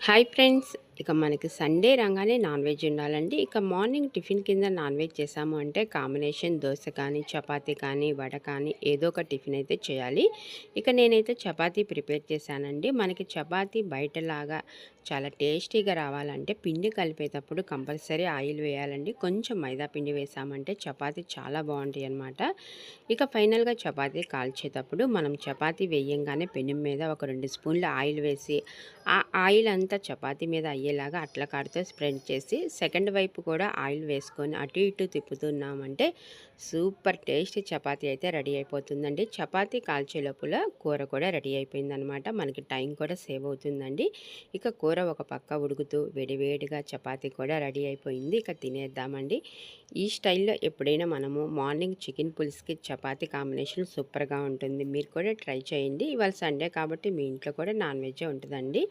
Hi friends, ఇక మనకి Sunday రాగానే నాన్ వెజ్ ఉండాలండి. ఇక మార్నింగ్ టిఫిన్ కింద నాన్ వెజ్ చేసాము అంటే కాంబినేషన్ దోశ కానీ, చపాతీ కానీ, వడ కానీ ఏదో ఒక టిఫిన్ అయితే చేయాలి. ఇక నేనైతే చపాతీ ప్రిపేర్ చేశానండి. మనకి చపాతీ బయటలాగా చాలా టేస్టీగా రావాలంటే పిండి కలిపేటప్పుడు కంపల్సరీ ఆయిల్ వేయాలండి. కొంచెం మైదా పిండి వేసామంటే చపాతీ చాలా బాగుంటాయి అన్నమాట. ఇక ఫైనల్గా చపాతీ కాల్చేటప్పుడు మనం చపాతీ వేయంగానే పెనం మీద ఒక 2 స్పూన్ల ఆయిల్ వేసి ఆ ఆయిల్ అంతా చపాతీ మీద అయ్యేలాగా అట్ల కాడితో స్ప్రెడ్ చేసి సెకండ్ వైపు కూడా ఆయిల్ వేసుకొని అటు ఇటు తిప్పుతున్నామంటే సూపర్ టేస్టీ చపాతీ అయితే రెడీ అయిపోతుందండి. చపాతీ కాల్చే లోపల కూర కూడా రెడీ అయిపోయిందనమాట. మనకి టైం కూడా సేవ్ అవుతుందండి. ఇక కూర ఒక పక్క ఉడుకుతూ వేడివేడిగా చపాతీ కూడా రెడీ అయిపోయింది. ఇక తినేద్దామండి. ఈ స్టైల్లో ఎప్పుడైనా మనము మార్నింగ్ చికెన్ పులుసుకి చపాతీ కాంబినేషన్ సూపర్గా ఉంటుంది. మీరు కూడా ట్రై చేయండి. ఇవాళ సండే కాబట్టి మీ ఇంట్లో కూడా నాన్ వెజ్ ఉంటుందండి.